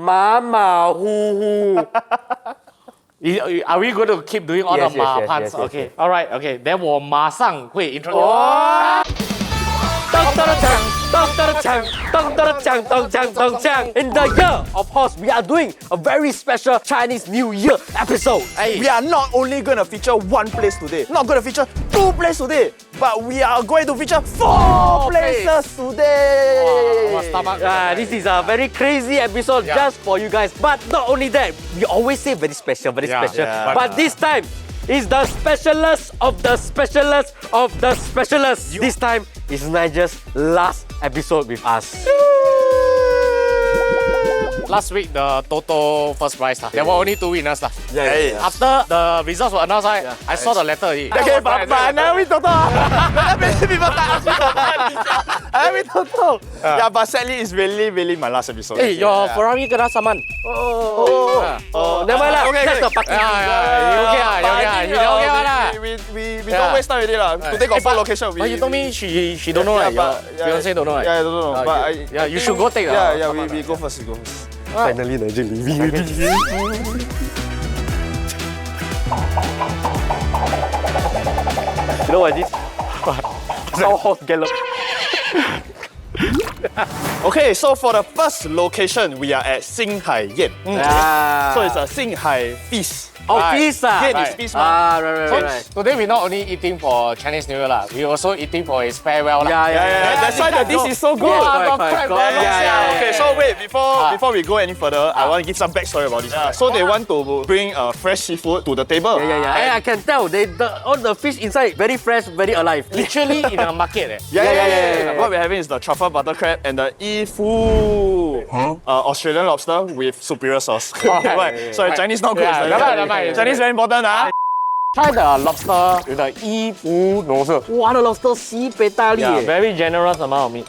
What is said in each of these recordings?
马马虎虎。Are we going to keep doing all Yes, the ma yes, puns? yes, yes, Okay, yes. all right, okay. Then 我马上会 introduce. 咚咚的锵，咚咚的锵，咚咚的锵，咚锵咚锵。In the year, of course, we are doing a very special Chinese New Year episode. We are not only going to feature one place today, not going to feature two places today, but we are going to feature four places today. This is a very crazy episode just for you guys. But not only that, we always say very special, very special. Yeah. But this time is the specialist of the specialist of the specialist. This time is Nigel's last episode with us. Last week, the Toto first prize. There were only 2 winners. Yeah. After the results were announced, I saw the letter. Okay, but I never win Toto. People I win Toto. Yeah, but sadly, it's really my last episode. Hey, your Ferrari kena saman. Never mind lah. Okay, That's the okay. parking. We don't waste time already lah. Today got 4 location. But you told me she don't know, right? Your fiancé don't know, right? Yeah, I don't know. But you should go take. We go first. Finally, Nigel leaving already. You know what this? South Gallop. Okay, so for the first location, we are at Xinghai Yan. So it's a Xinghai feast. Oh, feast ah. Yan is feast, man. Right. Today we're not only eating for Chinese New Year, we also eating for his farewell. Yeah. That's why the dish is so good. Correct. Okay, so wait, before we go any further, I want to give some backstory about this. So they want to bring fresh seafood to the table. Yeah. I can tell all the fish inside very fresh, very alive. Literally in a market. Yeah. What we're having is the truffle butter crab and the Fu Australian lobster with superior sauce. Right. Sorry, Chinese not good. Chinese very important. Try the lobster with the 伊芙罗色. Wow, the lobster 西北大力 Yeah, very generous amount of meat.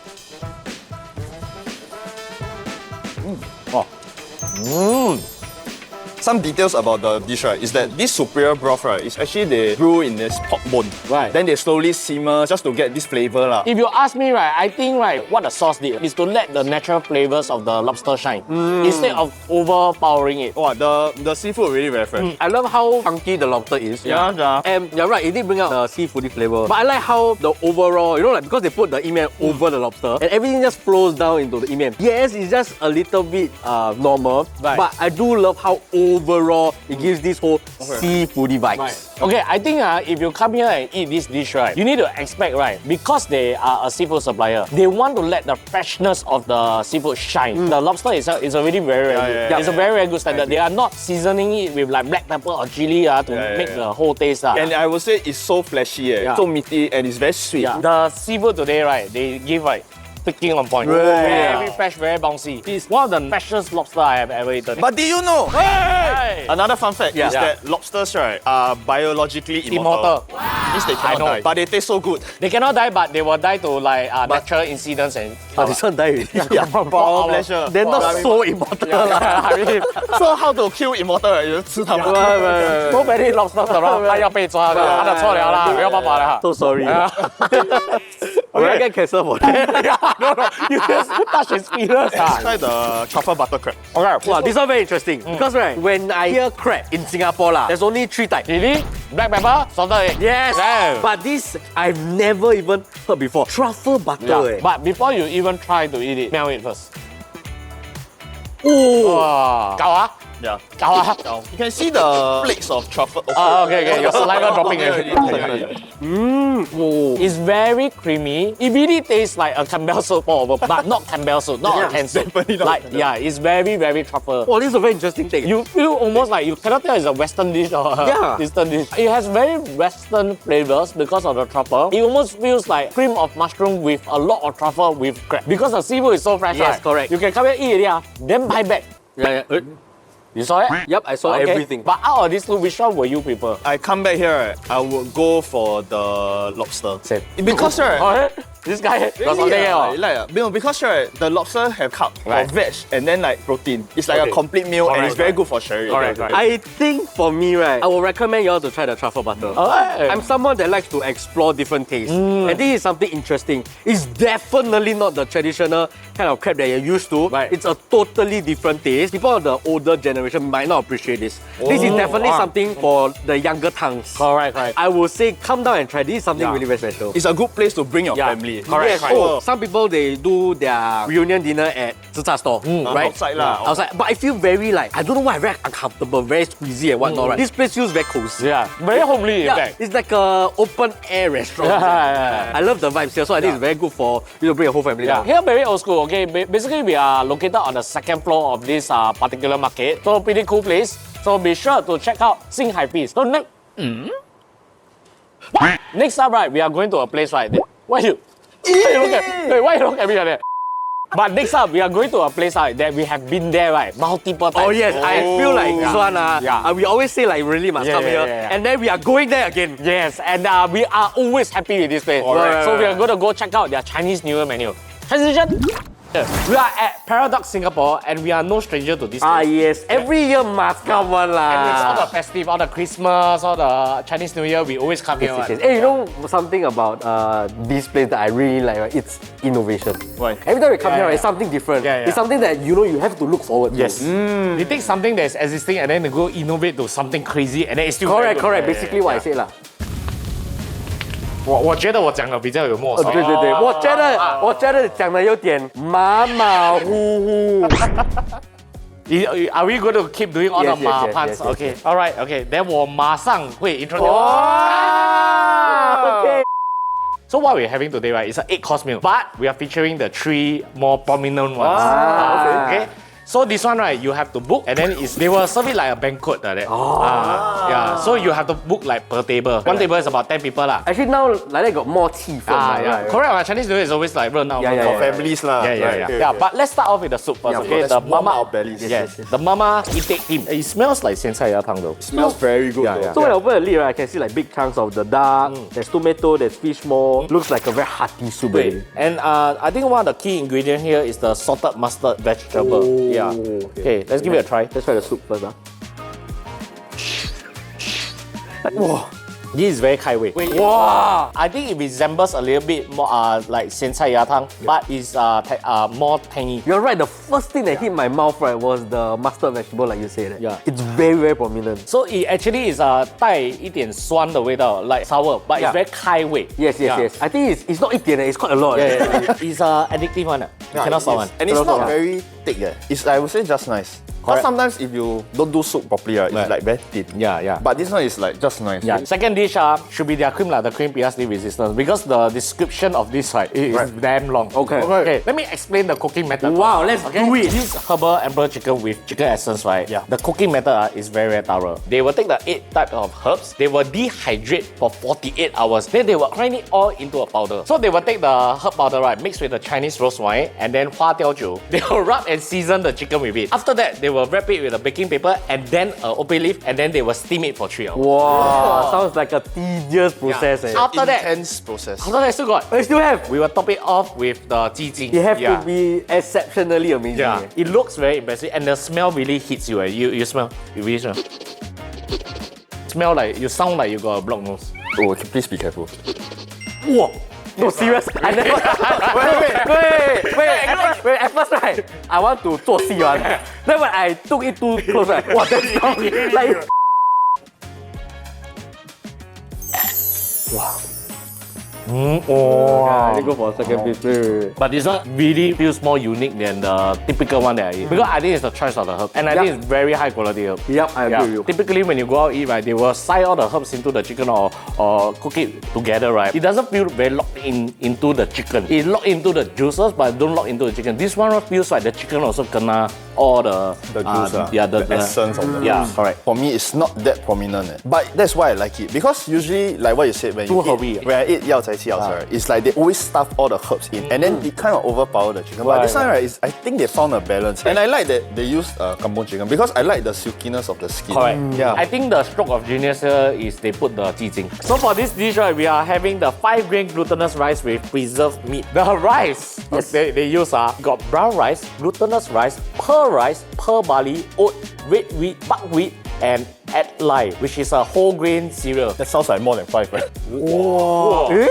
Some details about the dish, right, is that this superior broth, right, is actually they brew in this pork bone. Right. Then they slowly simmer just to get this flavor lah. If you ask me, right, I think what the sauce did is to let the natural flavors of the lobster shine instead of overpowering it. Wow, the seafood really very fresh. I love how funky the lobster is. Yeah. And you're right, it did bring out the seafoody flavor. But I like how the overall, because they put the imen over the lobster and everything just flows down into the imen. Yes, it's just a little bit normal, but I do love how overall it gives this whole seafoody vibes. Okay, I think if you come here and eat this dish, right, you need to expect, right, because they are a seafood supplier, they want to let the freshness of the seafood shine. The lobster itself is already very good. It's a very good standard. They are not seasoning it with like black pepper or chili to make the whole taste. And I would say it's so fleshy, so meaty, and it's very sweet. The seafood today, right, they give picking on point. Very fresh, very bouncy. It's one of the freshest lobster I have ever eaten. But do you know? Another fun fact is that lobsters, right, are biologically immortal. Means they cannot die, but they taste so good. They cannot die, but they will die to like natural incidents and. But this one died already. For our pleasure. They're not so immortal. So how to kill immortal? Right? You 吃它们。So many lobsters around， 他要被抓的，他的错了啦，没有办法了。 So sorry. Will I get cancer for that? No, you just touch his feelers. Try the truffle butter crab. Okay. Wow, this one very interesting. Because when I hear crab in Singapore, there's only 3 types. Chili, black pepper, salted egg. Yes. Yeah. But this I've never even heard before. Truffle butter. But before you even try to eat it, smell it first. Oh. 搞啊！ Yeah. 搞啊！ You can see the flakes of truffle. Okay. Your saliva dropping. It's very creamy. It really tastes like a Campbell soup but not Campbell soup, not a canned soup. Definitely not. Like, it's very, very truffle. Oh, this is a very interesting thing. You feel almost like you cannot tell it's a Western dish or a Eastern dish. It has very Western flavors because of the truffle. It almost feels like cream of mushroom with a lot of truffle with crab. Because the seafood is so fresh, Yes, correct. You can come here eat it, then buy back. Yeah. You saw it? Yep, I saw everything. But out of these two, which one will you prefer? I come back here, I would go for the lobster. Same. Because This guy got something No, because right, the lobster have carb, veg, and then like protein. It's like a complete meal, and it's very good for sharing. I think for me, right, I will recommend you all to try the truffle butter. I'm someone that likes to explore different tastes, and this is something interesting. It's definitely not the traditional kind of crab that you're used to. It's a totally different taste. People of the older generation might not appreciate this. This is definitely something for the younger tongues. Correct. I will say come down and try. This is something really very special. It's a good place to bring your family. Correct. Oh, some people they do their reunion dinner at Zi Char store, right? Outside lah. Outside. But I feel very like, I don't know why, very uncomfortable, very squeezy and whatnot, right? This place feels very cozy. Yeah, very homely in fact. It's like a open air restaurant. I love the vibes here, so I think it's very good for you to bring your whole family down. Here very old school, okay? Basically, we are located on the second floor of this particular market. So pretty cool place. So be sure to check out Sing Hai Feast. So next up, right, we are going to a place right there. Why you look at me like that? But next up, we are going to a place that we have been there, right, multiple times. Oh yes, I feel like this one, we always say like really must come here, and then we are going there again. Yes, and we are always happy with this place. So we are going to go check out their Chinese New Year menu. Transition. We are at Paradox Singapore, and we are no stranger to this place. Yes, every year must come one lah. And it's all the festive, all the Christmas, all the Chinese New Year, we always come here. Hey, you know something about this place that I really like, right? It's innovation. Right. Every time we come here, it's something different. It's something that you have to look forward to. Yes. They take something that is existing and then they go innovate to something crazy, and then it's still correct. Basically what I said lah. 我觉得我讲的比较有默契。对，我觉得讲的有点马马虎虎。Are we going to keep doing all the ma puns? Okay. All right. Okay. Then 我马上会 introduce. Okay. So what we're having today, right, is an 8-course meal, but we are featuring the 3 more prominent ones. Okay. So this one, right, you have to book, and then they will serve it like a banquet like that. So you have to book like per table. One table is about 10 people lah. Actually now like that got more 气氛. Correct. Chinese New Year is always like 热闹 for families lah. Yeah. But let's start off with the soup first. Okay, the mama bellies. Yes, the mama itik tim. It smells like 咸菜鸭汤 though. It smells very good. So when I open the lid, right, I can see like big chunks of the duck. There's tomato, there's fish maw. Looks like a very hearty soup. And I think one of the key ingredients here is the salted mustard vegetable. Okay, let's give it a try. Let's try the soup first. Whoa. This is very kaiwei. Wow! I think it resembles a little bit more like 咸菜鸭汤, but it's more tangy. You're right. The first thing that hit my mouth, right, was the mustard vegetable, like you said. It's very, very prominent. So it actually is 带一点酸的味道, like sour, but it's very kaiwei. Yes. I think it's not 一点, it's quite a lot. It's addictive one. You cannot stop one. And it's not very thick. It's, I would say, just nice. But sometimes if you don't do soup properly, it's like very thin. But this one is like just nice. Second dish should be their cream, the cream PSD resistance, because the description of this is damn long. Okay. Let me explain the cooking method. Wow, let's do it. This herbal emperor chicken with chicken essence, right? The cooking method is very, very thorough. They will take the 8 types of herbs. They will dehydrate for 48 hours. Then they will grind it all into a powder. So they will take the herb powder, right, mixed with the Chinese rose wine, and then hua diao jiu. They will rub and season the chicken with it. After that, they will wrap it with a baking paper and then a OP leaf, and then they will steam it for 3 hours. Wow, sounds like a tedious process. After that, intense process. After that, still got. I still have. We will top it off with the jijing. It have to be exceptionally amazing. It looks very impressive, and the smell really hits you. You smell. You really smell. Smell like you sound like you got a blocked nose. Oh, please be careful. Whoa. No, serious. I never. Wait. At first, right, I want to 做戏 one. Then when I took it too close, right, wow, that's like. Wow. I go for a second piece. But this one really feels more unique than the typical one that I eat. Because I think it's the choice of the herb. And I think it's very high quality herb. Yep, I agree with you. Typically when you go out eat, right, they will side all the herbs into the chicken or cook it together, right? It doesn't feel very locked into the chicken. It locked into the juices, but don't lock into the chicken. This one feels like the chicken also kena all the juice, the essence of the yeah, correct. For me, it's not that prominent. But that's why I like it. Because usually, like what you said, when you eat, when I eat yao cai qi right, it's like they always stuff all the herbs in. And then it kind of overpower the chicken. But this one, right, is, I think they found a balance. And I like that they used kampung chicken because I like the silkiness of the skin. Correct. Yeah. I think the stroke of genius here is they put the jijing. So for this dish, right, we are having the 5-grain glutinous rice with preserved meat. The rice they use got brown rice, glutinous rice, pearl barley, oat, red wheat, buckwheat, and atli, which is a whole grain cereal. That sounds like more than 5, right? Whoa. Eh?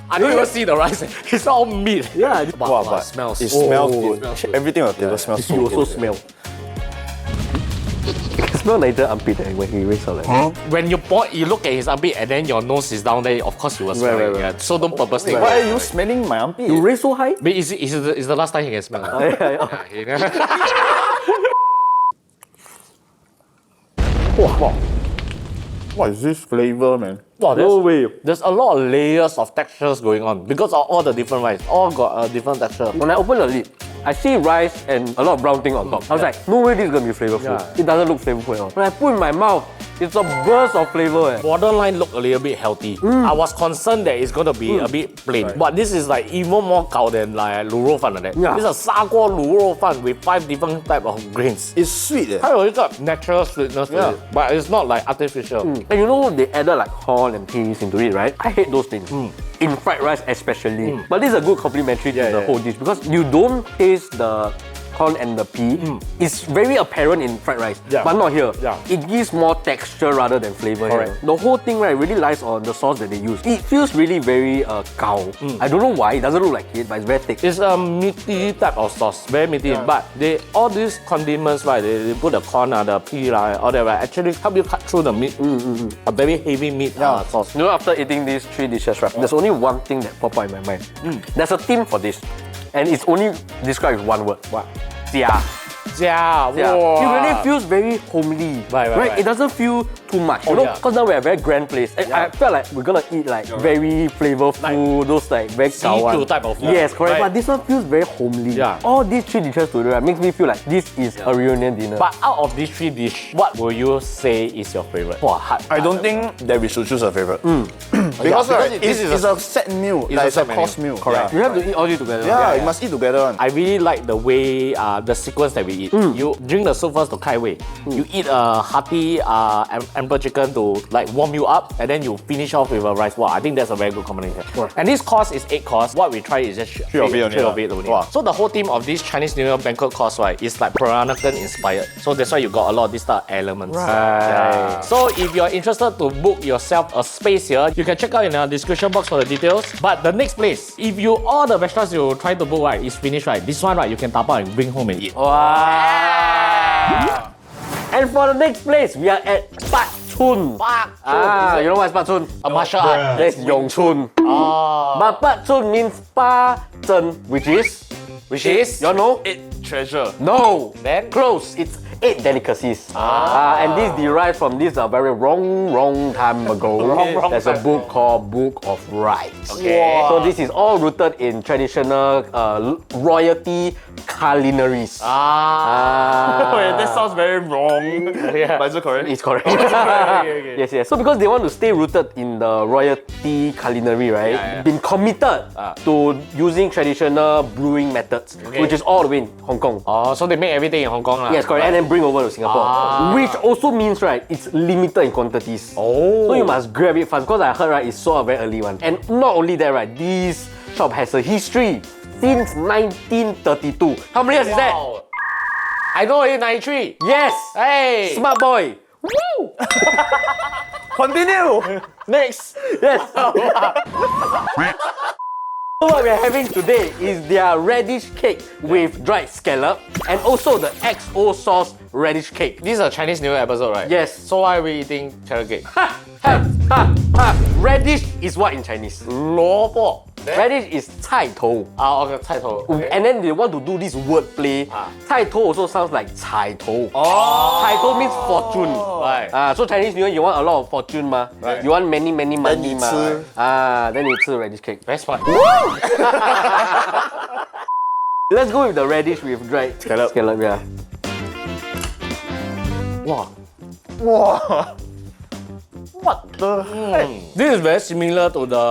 I don't even see the rice. It's all meat. Yeah. But smells. It smells good. Everything on the table smells so You good. also smell. You can smell Nigel armpit when he wakes up. When you look at his armpit and then your nose is down there, of course you will smell it. right. Yeah. So don't purposely. Why are you smelling my armpit? You raise so high? But is the last time he can smell it? Wow. What is this flavor, man? Wow, No way. There's a lot of layers of textures going on because of all the different rice. All got a different texture. When I open the lid, I see rice and a lot of brown thing on top. I was like, no way this is gonna be flavorful. Yeah. It doesn't look flavorful at all. When I put in my mouth, it's a burst of flavor. Borderline look a little bit healthy. I was concerned that it's gonna be a bit plain, but this is like even more gao than like 卤肉饭 like that. Yeah. This is a 砂锅卤肉饭 with 5 different type of grains. It's sweet. 它有一个 natural sweetness to it, but it's not like artificial. And you know they added like corn and peas into it, right? I hate those things. In fried rice especially. But this is a good complementary to the whole dish because you don't taste the corn and the pea. It's very apparent in fried rice, but not here. Yeah. It gives more texture rather than flavor here. The whole thing right really lies on the sauce that they use. It feels really very gao. I don't know why, it doesn't look like it, but it's very thick. It's a meaty type of sauce, very meaty. But all these condiments, right? They put the corn, the pea, all that, right? Actually help you cut through the meat. A very heavy meat sauce. You know, after eating these 3 dishes, right, there's only one thing that popped out in my mind. There's a theme for this, and it's only described with one word. What? Jia. Yeah, It really feels very homely. Right. It doesn't feel too much. You know, because now we're a very grand place. And I felt like we're gonna eat like very flavorful, those like very seafood type of food. Yes, correct. Right. But this one feels very homely. Yeah. All these 3 dishes together makes me feel like this is a reunion dinner. But out of these 3 dishes, what will you say is your favorite? Hard. I don't think that we should choose a favorite. Because it's a set meal. It's a course meal. Correct. You have to eat all these together. Yeah, you must eat together. I really like the way, the sequence that we eat. You drink the soup first to kai wei. You eat a hearty amber chicken to like warm you up, and then you finish off with a rice. Wow, I think that's a very good combination. And this course is 8 course. What we try is just 3 of it only. Wow. So the whole theme of this Chinese New Year banquet course, right, is like Peranakan inspired. So that's why you got a lot of these type of elements. Right. So if you're interested to book yourself a space here, you can check out in the description box for the details. But the next place, if all the restaurants you try to book, right, is finished, right, this one, right, you can tap out and bring home and eat. Wow. And for the next place, we are at Chun. You know what is Chun? A martial art. That's Yong Chun. But Chun means Pa Zhen, which is, you know? Treasure. No. Then? Close. It's 8 delicacies. And this derives from this very wrong time ago. There's a book called Book of Rites. Okay. So this is all rooted in traditional royalty culinaries. Wait, that sounds very wrong. Yeah. But is it correct? It's correct. Okay. Yes. So because they want to stay rooted in the royalty culinary, right? Been committed to using traditional brewing methods, which is all the way in Hong Kong. Oh, so they make everything in Hong Kong lah. Yes, correct. And then bring over to Singapore. Which also means, right, it's limited in quantities. So you must grab it fast because I heard, right, it's so a very early one. And not only that, right, this shop has a history since 1932. How many years is that? I know it, 93. Yes! Hey! Smart boy! Woo! Continue. Next! Yes! So what we're having today is their radish cake with dried scallop and also the XO sauce radish cake. This is a Chinese New Year episode, right? Yes. So why are we eating carrot cake? Radish is what in Chinese? 萝卜. Radish is 菜头. Okay, 菜头. Okay. And then they want to do this word play. 菜头 also sounds like 彩头. 彩头 means fortune. Right. So Chinese New Year you want a lot of fortune ma. Right. You want many money ma. Then you eat radish cake. Very smart. Let's go with the radish with dried Scallop. yeah. Wow. Wow. What the heck? This is very similar to the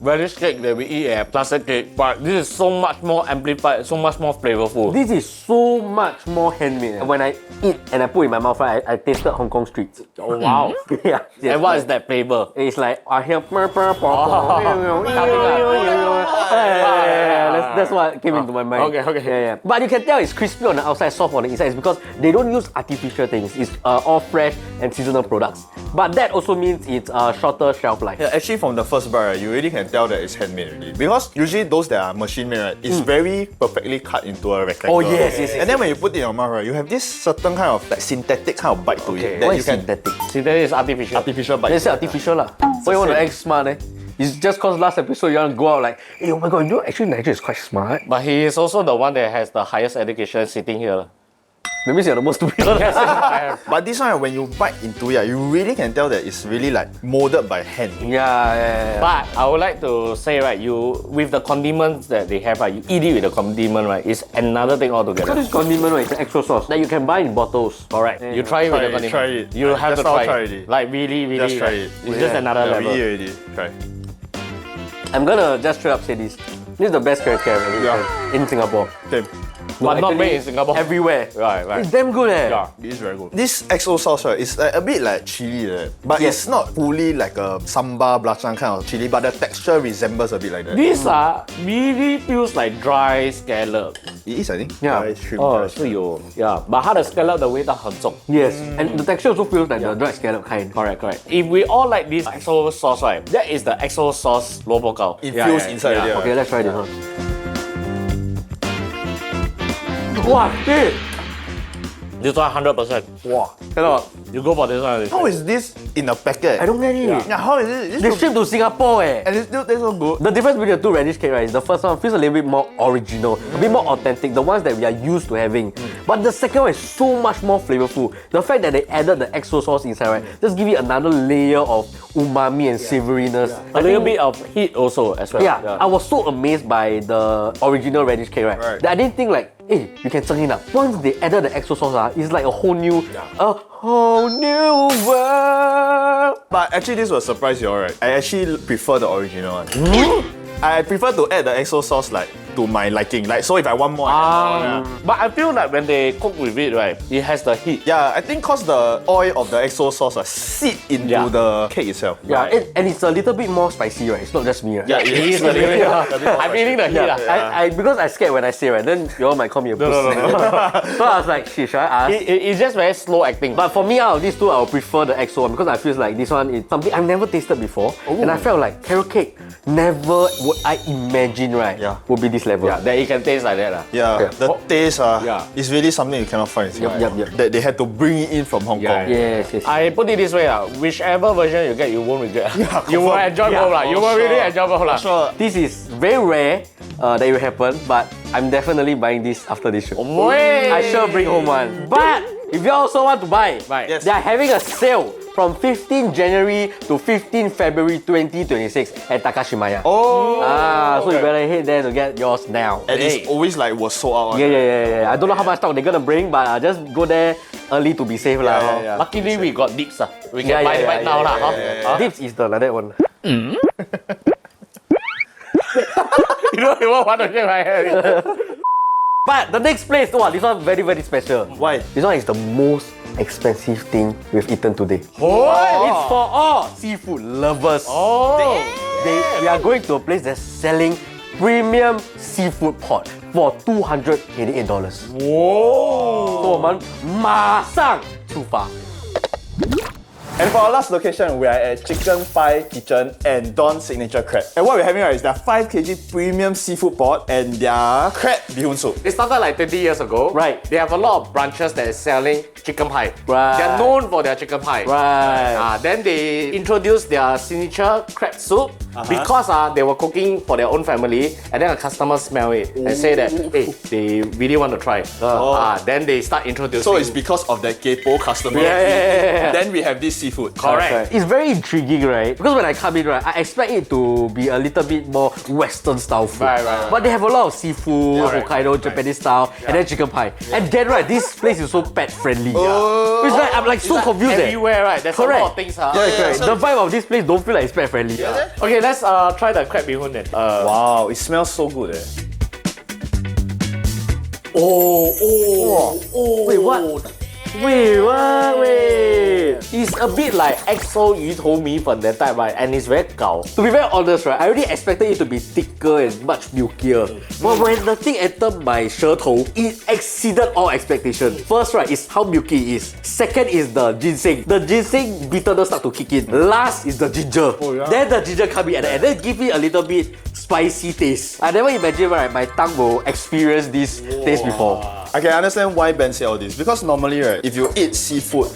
radish cake that we eat at classic cake, but this is so much more amplified, so much more flavorful. This is so much more handmade. When I eat and I put it in my mouth, right, I tasted Hong Kong streets. Oh wow. Yeah. And what is that flavor? It's like I hear that's what came into my mind. Okay. Yeah. But you can tell it's crispy on the outside, soft on the inside. It's because they don't use artificial things. It's all fresh and seasonal products. But that also means it's a shorter shelf life. Yeah, actually from the first bite, right, you really can tell that it's handmade already. Because usually those that are machine made, right, it's very perfectly cut into a rectangle. Oh yes. And then when you put it in your mouth, right, you have this certain kind of like synthetic kind of bite to it. That What you is can synthetic? See, that is artificial. artificial bite. They say artificial lah. Why you want to act smart eh? It's just cause last episode you want to go out like, hey, oh my god, you know actually Nigel is quite smart. But he is also the one that has the highest education sitting here. That means you're the most stupid. But this one, when you bite into it, you really can tell that it's really like molded by hand. Yeah. But I would like to say, right, you with the condiments that they have, right, you eat it with the condiment, right, it's another thing So altogether. this condiment, right, it's an extra sauce that you can buy in bottles. Correct. You try it with the condiment. Try it. You have to Just now try try it. it. Like really, Just try like, it. It's just another Yeah, level. we eat already. Try. I'm gonna just straight up say this. This is the best carrot cake I've ever eaten in Singapore. Same. But not actually, made in Singapore. Everywhere. Right. It's damn good eh. Yeah. It is very good. This XO sauce, right, is like a bit like chili, but Yes. it's not fully like a sambal belacan kind of chili, but the texture resembles a bit like that. These are really feels like dry scallop. It is, I think. Yeah. Dry shrimp, 哦， dry 是有，yeah，but 它的 scallop 的味道很重。 Yes. And the texture also feels like the dried scallop kind. Correct. If we all like this XO sauce, right, that is the XO sauce 萝卜糕。 Infused inside already, Okay, let's try this one. Wow, dude. This one 100%. Wow. Cannot. You go for this one. How is this in a packet? I don't get it. Yeah, how is it? They shipped to Singapore eh. And it still tastes so good. The difference between the two radish cake, right, is the first one feels a little bit more original, a bit more authentic, the ones that we are used to having. But the second one is so much more flavorful. The fact that they added the XO sauce inside, right, just give it another layer of umami and savouriness. A little bit of heat also as well. Yeah, I was so amazed by the original radish cake, right? Right. That I didn't think like, hey, you can turn it up. Once they added the XO sauce, it's like a whole new world. But actually, this will surprise you all, right? I actually prefer the original one. I prefer to add the XO sauce like to my liking. Like, so if I want more, I add more. But I feel like when they cook with it, right, it has the heat. Yeah, I think cause the oil of the XO sauce seep into Yeah. the cake itself. Yeah, and it's a little bit more spicy, right? It's not just me, right? Yeah, It is a little bit. I'm feeling the heat. Yeah, lah. I because I scared when I say right, then you all might call me a pussy. So I was like, shit, should I ask? It's just very slow acting. But for me, out of these two, I would prefer the XO one because I feel like this one is something I've never tasted before, and I felt like carrot cake never would I imagine would be this level. yeah, that it can taste like that. lah. Yeah, the taste is really something you cannot find in Singapore. Yep. That they had to bring it in from Hong Kong. Yes. I put it this way, whichever version you get, you won't regret. Yeah, you will confirm. enjoy Yeah, both. You will really enjoy both. lah. Sure. This is very rare that it will happen, but I'm definitely buying this after this show. Way. I sure bring home one. But if you also want to buy, Right. Yes. they are having a sale from 15 January to 15 February 2026 at Takashimaya. So you better head there to get yours now. And it's always like was sold out. Yeah. I don't know how much stock they're gonna bring, but just go there early to be safe lah. Yeah. Luckily, we got dips. We can buy it right now. lah. Huh? Dips is the like that one. You want to shake my head? But the next place, this one very, very special. Why? This one is the most expensive thing we've eaten today. It's for all seafood lovers. We are going to a place that's selling premium seafood pot for $288. Whoa! 所以我们马上出发。 And for our last location, we are at Chicken Pie Kitchen and Don's Signature Crab. And what we're having right is their 5 kg premium seafood pot and their crab bihun soup. They started like 20 years ago. Right. They have a lot of branches that is selling chicken pie. Right. They're known for their chicken pie. Right. Then they introduced their signature crab soup. because they were cooking for their own family, and then a customer smell it and say that, hey, they really want to try. Then they start introducing. So it's because of that kaypoh customer. Yeah. Then we have this seafood. Correct. It's very intriguing, right? Because when I come in, right, I expect it to be a little bit more Western style food. Right. But they have a lot of seafood, Hokkaido, Japanese style, and then chicken pie. And then, right, this place is so pet friendly. It's like, I'm like so confused. Everywhere, right? There's Correct. a lot of things. Correct. The vibe of this place don't feel like it's pet friendly. Okay, let's try the crab bee hoon then. Wow, it smells so good. Wait, what? Wait. It's a bit like XO 鱼头米粉 that type, right? And it's very gao. To be very honest, right, I already expected it to be thicker and much milkier. But when the thing entered my 舌头, it exceeded all expectations. First, right, is how milky it is. Second is the ginseng. The ginseng bitterness start to kick in. Last is the ginger. Then the ginger come in and then give me a little bit spicy taste. I never imagined, right, my tongue will experience this taste before. I can understand why Ben said all this because normally, right, if you eat seafood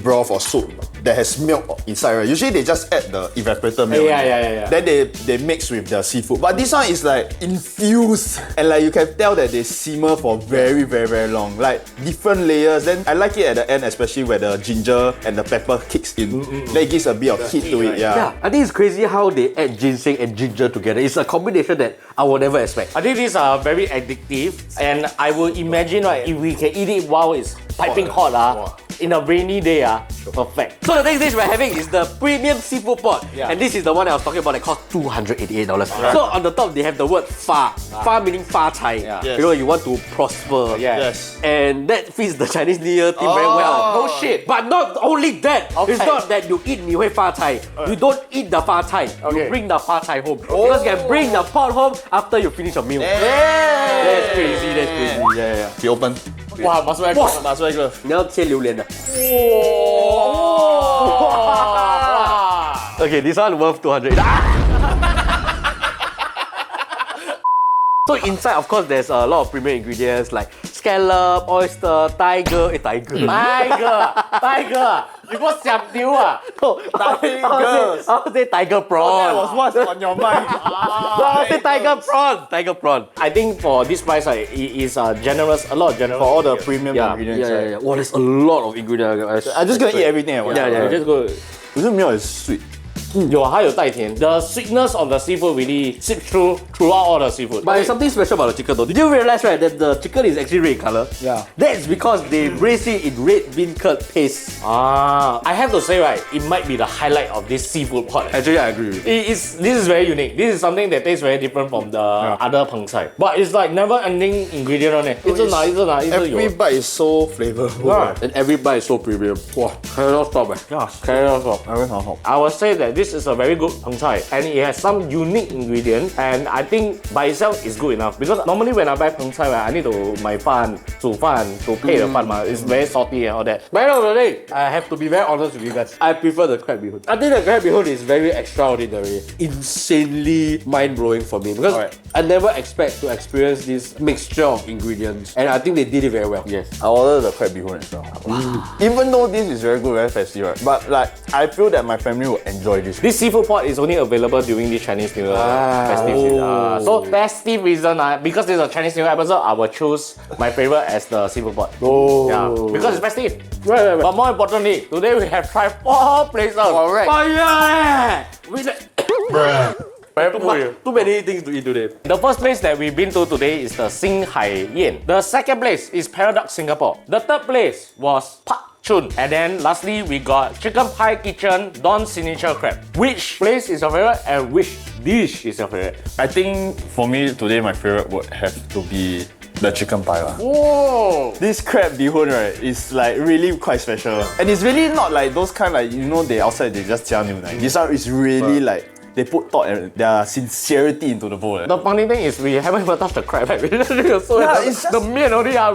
broth or soup that has milk inside, right, usually they just add the evaporated milk. Yeah. Then they mix with the seafood. But this one is like infused and like you can tell that they simmer for very, very, very long. Like different layers. Then I like it at the end, especially where the ginger and the pepper kicks in. Then it gives a bit of heat to it. Yeah, I think it's crazy how they add ginseng and ginger together. It's a combination that I would never expect. I think these are very addictive, and I will imagine, right, if we can eat it while it's piping hot, in a rainy day, perfect. So the next dish we're having is the premium seafood pot. Yeah. And this is the one I was talking about that costs $288. So on the top they have the word fa. Fa meaning fa cai. Yeah. Yes. You know, you want to prosper. Yes. And that fits the Chinese New Year theme very well. No shit. But not only that, Okay. it's not that you eat 你会发财. You don't eat the fa cai. Okay. You bring the fa cai home. Because you can bring the pot home after you finish your meal. That's crazy. Yeah. We open. Wow, must wear gloves. Must wear gloves. 你要切榴莲的. Okay, this one worth 200. So inside, of course, there's a lot of premium ingredients like scallop, oyster, tiger. Tiger, you got 想丢 No, I'll say tiger prawn. What's on your mind? I'll say tiger prawn. I think for this price, it is generous, a lot of generous. For all the premium Yeah. ingredients, right? Wow, there's a lot of ingredients. I'm just gonna eat everything at once. You just go. This meal is sweet. 还有带甜. The sweetness of the seafood really seeps throughout all the seafood. But there's something special about the chicken though. Did you realize, right, that the chicken is actually red in color? Yeah. That's because they braise it in red bean curd paste. I have to say, right, it might be the highlight of this seafood pot. Actually, I agree with you. This is very unique. This is something that tastes very different from the other peng cai. But it's like never ending ingredient on it. Every bite is so flavorful. And every bite is so premium. Wow, cannot stop. Cannot stop. I would say that this is a very good peng cai, and it has some unique ingredients, and I think by itself is good enough. Because normally when I buy peng cai, I need to 买饭, 煮饭, to pay the 饭 嘛. It's very salty and all that. But end of the day, I have to be very honest with you guys. I prefer the crab bee hoon. I think the crab bee hoon is very extraordinary, insanely mind-blowing for me because I never expect to experience this mixture of ingredients, and I think they did it very well. Yes. I ordered the crab bee hoon as well. Even though this is very good, very festive, right? But like, I feel that my family will enjoy this. This seafood pot is only available during the Chinese New Year festive season. So festive reason, because this is a Chinese New Year episode, I will choose my favorite as the seafood pot. Yeah, because it's festive. Right. But more importantly, today we have tried 4 places. Correct. Oh yeah! Very full. Too many things to eat today. The first place that we've been to today is the Xing Hai Yan. The second place is Paradox Singapore. The third place was Chun. And then lastly, we got Chicken Pie Kitchen Don's Signature Crab. Which place is your favorite and which dish is your favorite? I think for me today, my favorite would have to be the chicken pie. Whoa! This crab bee hoon, right, is like really quite special. And it's really not like those kind like, you know, they outside they just 加牛奶. This one is really like, they put thought and their sincerity into the bowl. The funny thing is we haven't even touched the crab. We just it's just, the meat only. No,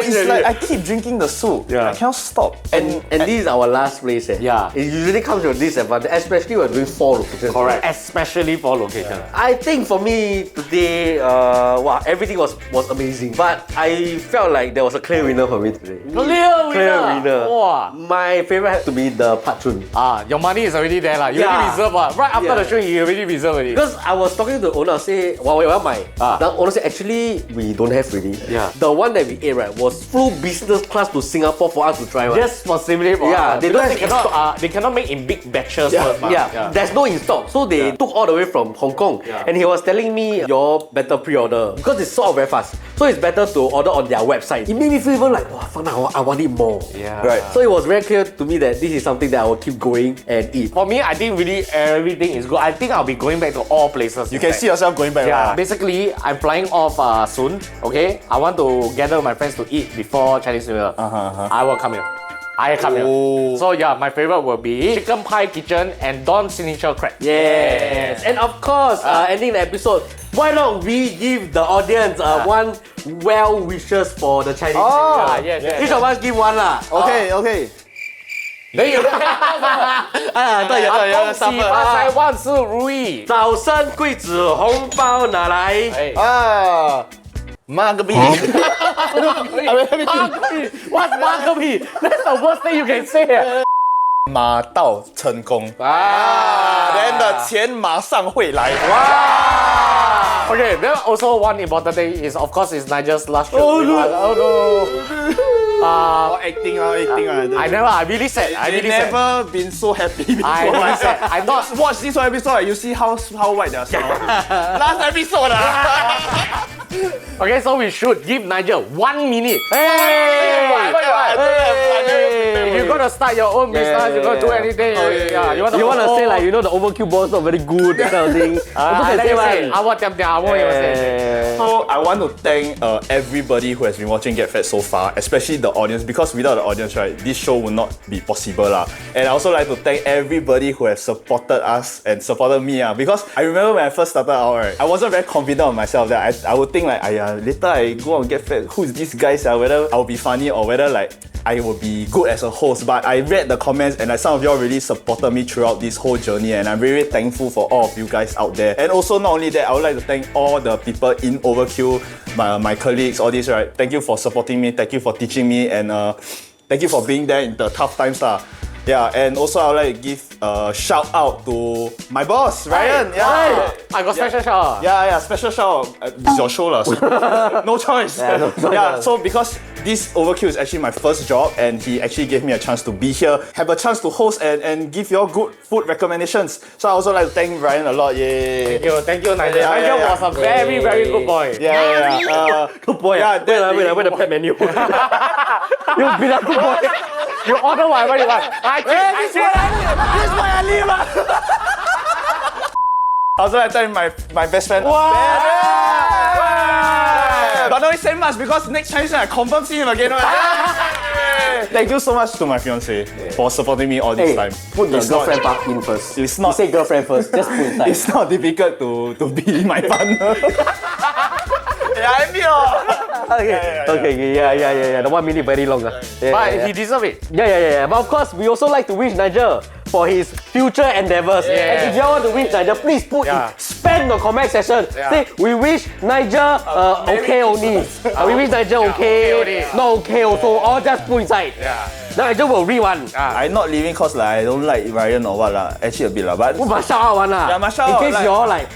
it's like I keep drinking the soup. Yeah. I cannot stop. And this is our last place. Yeah. It usually comes with disadvantage, especially when doing 4 locations. Correct. Especially for location. I think for me today, wow, everything was amazing. But I felt like there was a clear winner for me today. Clear winner. Wow. My favorite had to be the Chun. Your money is already there. You Yeah. already reserve. Right after the sure he already reserved already. Because I was talking to the owner, say, well, the owner said, actually, we don't have really. Yeah. The one that we ate, right, was flew business class to Singapore for us to try. Right? Just specifically for Yeah, they because they cannot make in big batches first. Yeah, there's no in stock. So they took all the way from Hong Kong. Yeah. And he was telling me, your better pre-order. Because it's sold out very fast. So it's better to order on their website. It made me feel even like, wow, fuck, I want it more. Yeah. Right. So it was very clear to me that this is something that I will keep going and eat. For me, I think really everything is good. I think I'll be going back to all places. You can see yourself going back. Yeah, Right? basically, I'm flying off soon. Okay, I want to gather my friends to eat before Chinese New Year. I will come here. I come here. So yeah, my favorite will be Chicken Pie Kitchen and Don's Signature Crab. Yes. And of course, ending the episode, why not we give the audience one well wishes for the Chinese New Year? Yes. Each of us give one lah. Okay. 没有，对恭喜发财，万事如意。早生贵子，红包拿来。Ah, Magabi. What's Magabi? That's the worst thing you can say. 马到成功 then 的钱马上会来 Okay, then also one important thing is, of course, is Nigel's last trip. Oh, no. Acting. I really sad. I really sad. never been so happy before. I really sad. I not watch this one episode, you see how white they are. Last episode. Okay, so we should give Nigel 1 minute. If you're gonna start your own business, you're gonna do anything. You want to say like, the Overkill boss not very good, that kind of thing. So I want to thank everybody who has been watching Get Fed so far, especially the audience, because without the audience, right, this show would not be possible lah. And I also like to thank everybody who has supported us and supported me because I remember when I first started out, right, I wasn't very confident of myself that I would think like, later I go on Get Fed, who is this guy? Whether I'll be funny or whether like I will be good as a host. But I read the comments and some of y'all really supported me throughout this whole journey, and I'm very thankful for all of you guys out there. And also not only that, I would like to thank all the people in Overkill, my colleagues, all this, right? Thank you for supporting me, thank you for teaching me, and thank you for being there in the tough times lah. Yeah, and also I would like to give a shout out to my boss, Ryan. I got special shout. Yeah, special shout out. It's your show lah. So no choice. Yeah, so because this Overkill is actually my first job, and he actually gave me a chance to be here, have a chance to host and give you all good food recommendations. So I also like to thank Ryan a lot. Yay. Thank you, Nigel. Nigel was a very, very good boy. Yeah. Good boy. Yeah, wait, the pet menu. You been a good boy. You order whatever you want. This is why I leave. I also like to thank my best friend. But don't say much because next Chinese I confirm see him again. Thank you so much to my fiance for supporting me all this time. Put the girlfriend part in first. It's not. You say girlfriend first. Just put inside. It's not difficult to be my partner. I feel. Okay. The 1 minute very long. But he deserves it. Yeah. But of course, we also like to wish Nigel for his future endeavors. And if you all want to wish Nigel, please put spam the comment section. Say, we wish Nigel okay only. We wish Nigel okay, not okay also. All just put inside. Nigel will read one. I'm not leaving cause like I don't like Ryan or what lah. Actually a bit lah, but must shout out one lah. Yeah, must shout out. In case like, you all like,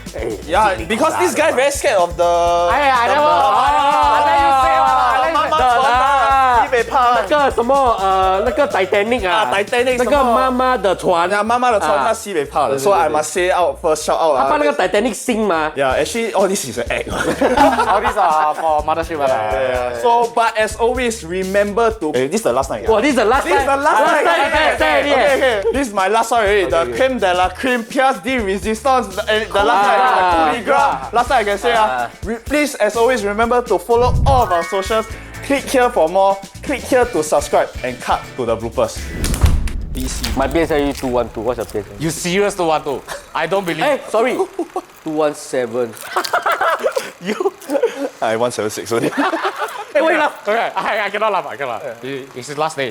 because this guy very scared of the. I let you say one. 那个什么那个 Titanic Titanic 那个妈妈的船，妈妈的船她西北怕的， so I must say out first shout out 他帮那个 Titanic 星嘛。Yeah, actually all this is an act. All these are for mothership. So, but as always, remember to. This is the last night. Wow, this is the last time. Okay. This is my last one already. The creme de la creme pièce de résistance. The last night. Last time I can say please, as always, remember to follow all of our socials. Click here for more. Click here to subscribe and cut to the bloopers. BC. My PSLE 212. What's your PSLE? You serious 212? I don't believe. Hey, sorry. 217. I 176 only. Hey, wait, laugh. Okay, I cannot laugh. It's his last name.